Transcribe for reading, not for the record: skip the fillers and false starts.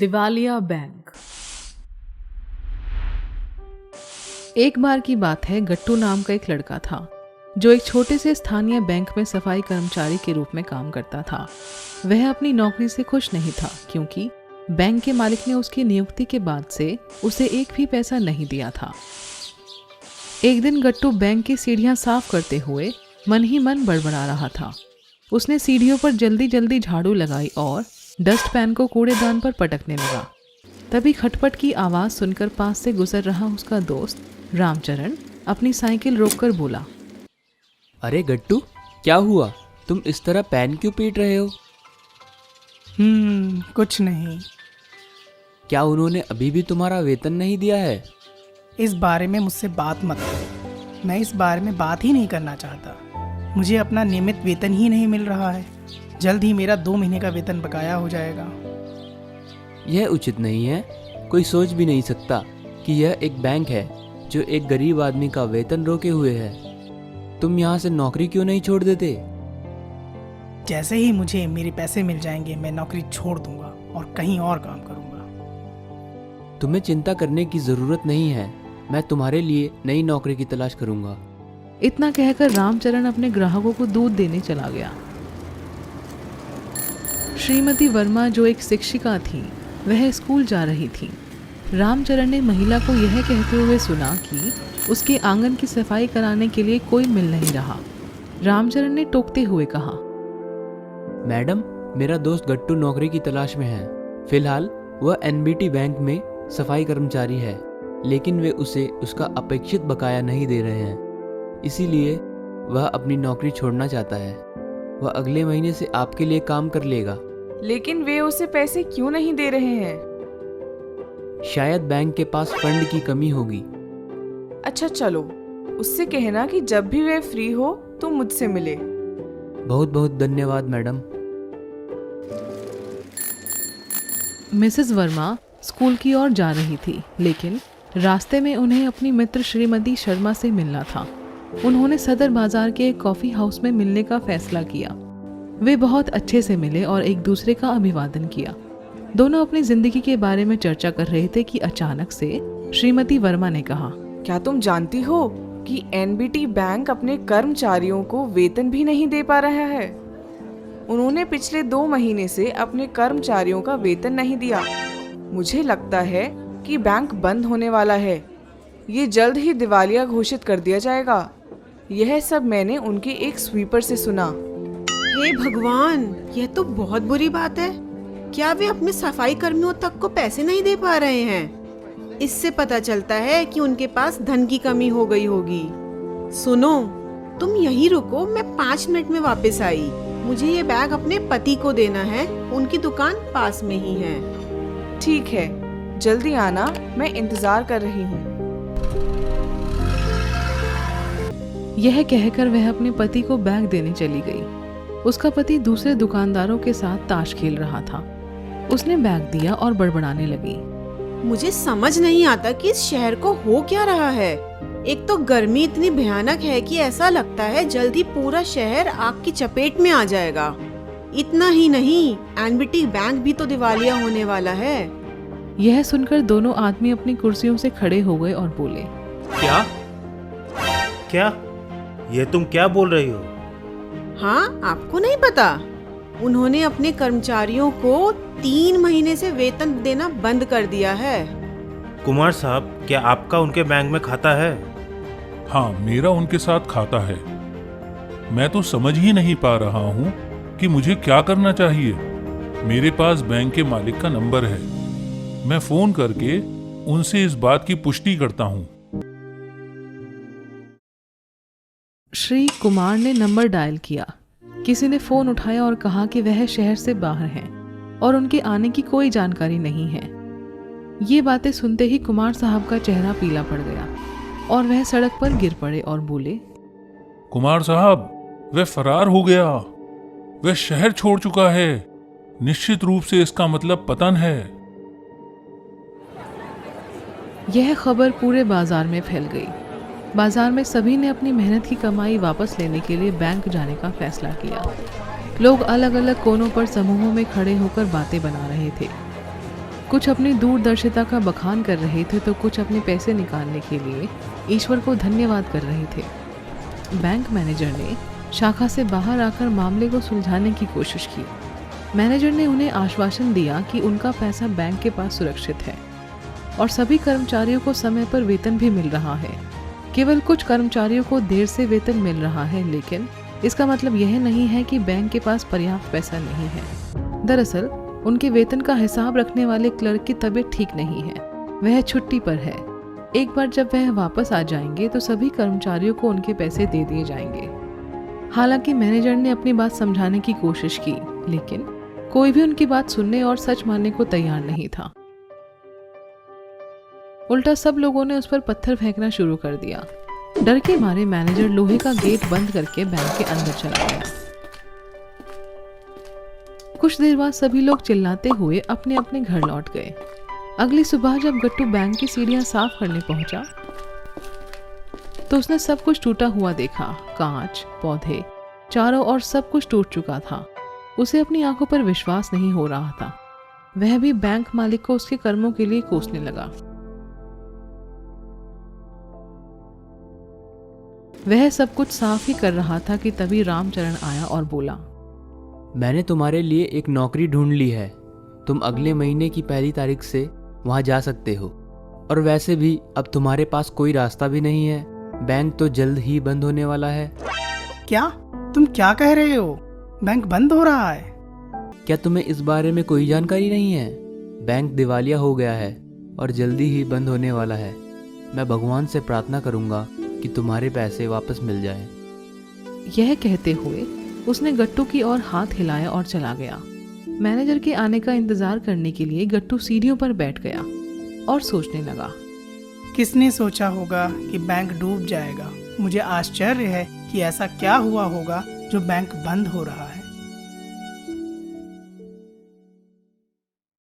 दिवालिया बैंक। एक बार की बात है, गट्टू नाम का एक लड़का था जो एक छोटे से स्थानीय बैंक में सफाई कर्मचारी के रूप में काम करता था। वह अपनी नौकरी से खुश नहीं था क्योंकि बैंक के मालिक ने उसकी नियुक्ति के बाद से उसे एक भी पैसा नहीं दिया था। एक दिन गट्टू बैंक की सीढ़ियां साफ करते हुए मन ही मन बड़बड़ा रहा था। उसने सीढ़ियों पर जल्दी जल्दी झाड़ू लगाई और डस्ट पैन को कूड़ेदान पर पटकने लगा। तभी खटपट की आवाज़ सुनकर पास से गुजर रहा उसका दोस्त रामचरण अपनी साइकिल रोककर बोला, अरे गट्टू, क्या हुआ? तुम इस तरह पैन क्यों पीट रहे हो? कुछ नहीं। क्या उन्होंने अभी भी तुम्हारा वेतन नहीं दिया है? इस बारे में मुझसे बात मत करो। मैं इस बारे में बात ही नहीं करना चाहता। मुझे अपना नियमित वेतन ही नहीं मिल रहा है। जल्द ही मेरा 2 महीने का वेतन बकाया हो जाएगा। यह उचित नहीं है। कोई सोच भी नहीं सकता कि यह एक बैंक है जो एक गरीब आदमी का वेतन रोके हुए है। तुम यहाँ से नौकरी क्यों नहीं छोड़ देते? जैसे ही मुझे मेरे पैसे मिल जाएंगे मैं नौकरी छोड़ दूंगा और कहीं और काम करूंगा। तुम्हें चिंता करने की ज़रूरत नहीं है। मैं तुम्हारे लिए नई नौकरी की तलाश करूंगा। इतना कहकर रामचरण अपने ग्राहकों को दूध देने चला गया। श्रीमती वर्मा जो एक शिक्षिका थी, वह स्कूल जा रही थी। रामचरण ने महिला को यह कहते हुए सुना कि उसके आंगन की सफाई कराने के लिए कोई मिल नहीं रहा। रामचरण ने टोकते हुए कहा, मैडम, मेरा दोस्त गट्टू नौकरी की तलाश में है। फिलहाल वह एनबीटी बैंक में सफाई कर्मचारी है, लेकिन वे उसे उसका अपेक्षित बकाया नहीं दे रहे हैं। इसीलिए वह अपनी नौकरी छोड़ना चाहता है। वह अगले महीने से आपके लिए काम कर लेगा। लेकिन वे उसे पैसे क्यों नहीं दे रहे हैं? शायद बैंक के पास फंड की कमी होगी। अच्छा चलो, उससे कहना कि जब भी वे फ्री हो तो मुझसे मिले। बहुत बहुत धन्यवाद मैडम। मिसेस वर्मा स्कूल की ओर जा रही थी, लेकिन रास्ते में उन्हें अपनी मित्र श्रीमती शर्मा से मिलना था। उन्होंने सदर बाजार के एक कॉफी हाउस में मिलने का फैसला किया। वे बहुत अच्छे से मिले और एक दूसरे का अभिवादन किया। दोनों अपनी जिंदगी के बारे में चर्चा कर रहे थे कि अचानक से श्रीमती वर्मा ने कहा, क्या तुम जानती हो कि एनबीटी बैंक अपने कर्मचारियों को वेतन भी नहीं दे पा रहा है? उन्होंने पिछले 2 महीने से अपने कर्मचारियों का वेतन नहीं दिया। मुझे लगता है कि बैंक बंद होने वाला है। ये जल्द ही दिवालिया घोषित कर दिया जाएगा। यह सब मैंने उनके एक स्वीपर से सुना। हे भगवान, यह तो बहुत बुरी बात है। क्या वे अपने सफाई कर्मियों तक को पैसे नहीं दे पा रहे हैं? इससे पता चलता है कि उनके पास धन की कमी हो गई होगी। सुनो, तुम यहीं रुको, मैं 5 मिनट में वापस आई। मुझे ये बैग अपने पति को देना है। उनकी दुकान पास में ही है। ठीक है, जल्दी आना, मैं इंतजार कर रही हूँ। यह कहकर वह अपने पति को बैग देने चली गई। उसका पति दूसरे दुकानदारों के साथ ताश खेल रहा था। उसने बैग दिया और बड़बड़ाने लगी, मुझे समझ नहीं आता कि इस शहर को हो क्या रहा है। एक तो गर्मी इतनी भयानक है कि ऐसा लगता है जल्द ही पूरा शहर आग की चपेट में आ जाएगा। इतना ही नहीं, एनबीटी बैंक भी तो दिवालिया होने वाला है। यह सुनकर दोनों आदमी अपनी कुर्सियों से खड़े हो गए और बोले, क्या? ये तुम क्या बोल रही हो? हाँ, आपको नहीं पता? उन्होंने अपने कर्मचारियों को 3 महीने से वेतन देना बंद कर दिया है। कुमार साहब, क्या आपका उनके बैंक में खाता है? हाँ, मेरा उनके साथ खाता है। मैं तो समझ ही नहीं पा रहा हूँ कि मुझे क्या करना चाहिए। मेरे पास बैंक के मालिक का नंबर है। मैं फोन करके उनसे इस बात की पुष्टि करता हूँ। श्री कुमार ने नंबर डायल किया। किसी ने फोन उठाया और कहा कि वह शहर से बाहर हैं और उनके आने की कोई जानकारी नहीं है। ये बातें सुनते ही कुमार साहब का चेहरा पीला पड़ गया और वह सड़क पर गिर पड़े और बोले, कुमार साहब, वह फरार हो गया। वह शहर छोड़ चुका है। निश्चित रूप से इसका मतलब पतन है। यह खबर पूरे बाजार में फैल गई। बाजार में सभी ने अपनी मेहनत की कमाई वापस लेने के लिए बैंक जाने का फैसला किया। लोग अलग अलग कोनों पर समूहों में खड़े होकर बातें बना रहे थे। कुछ अपनी दूरदर्शिता का बखान कर रहे थे तो कुछ अपने पैसे निकालने के लिए ईश्वर को धन्यवाद कर रहे थे। बैंक मैनेजर ने शाखा से बाहर आकर मामले को सुलझाने की कोशिश की। मैनेजर ने उन्हें आश्वासन दिया कि उनका पैसा बैंक के पास सुरक्षित है और सभी कर्मचारियों को समय पर वेतन भी मिल रहा है। केवल कुछ कर्मचारियों को देर से वेतन मिल रहा है, लेकिन इसका मतलब यह नहीं है कि बैंक के पास पर्याप्त पैसा नहीं है। दरअसल उनके वेतन का हिसाब रखने वाले क्लर्क की तबीयत ठीक नहीं है, वह छुट्टी पर है। एक बार जब वह वापस आ जाएंगे तो सभी कर्मचारियों को उनके पैसे दे दिए जाएंगे। हालांकि मैनेजर ने अपनी बात समझाने की कोशिश की, लेकिन कोई भी उनकी बात सुनने और सच मानने को तैयार नहीं था। उल्टा सब लोगों ने उस पर पत्थर फेंकना शुरू कर दिया। डर के मारे मैनेजर लोहे का गेट बंद करके बैंक के अंदर चला गया। कुछ देर बाद सभी लोग चिल्लाते हुए अपने अपने घर लौट गए। अगली सुबह जब गट्टू बैंक की सीढ़ियां साफ करने पहुंचा तो उसने सब कुछ टूटा हुआ देखा। कांच, पौधे, चारों ओर सब कुछ टूट चुका था। उसे अपनी आंखों पर विश्वास नहीं हो रहा था। वह भी बैंक मालिक को उसके कर्मों के लिए कोसने लगा। वह सब कुछ साफ ही कर रहा था कि तभी रामचरण आया और बोला, मैंने तुम्हारे लिए एक नौकरी ढूंढ ली है। तुम अगले महीने की 1 तारीख से वहां जा सकते हो। और वैसे भी अब तुम्हारे पास कोई रास्ता भी नहीं है। बैंक तो जल्द ही बंद होने वाला है। क्या? तुम क्या कह रहे हो? बैंक बंद हो रहा है? क्या तुम्हें इस बारे में कोई जानकारी नहीं है? बैंक दिवालिया हो गया है और जल्दी ही बंद होने वाला है। मैं भगवान से प्रार्थना करूंगा कि तुम्हारे पैसे वापस मिल जाएं। यह कहते हुए उसने गट्टू की ओर हाथ हिलाया और चला गया। मैनेजर के आने का इंतजार करने के लिए गट्टू सीढ़ियों पर बैठ गया और सोचने लगा। किसने सोचा होगा कि बैंक डूब जाएगा? मुझे आश्चर्य है कि ऐसा क्या हुआ होगा जो बैंक बंद हो रहा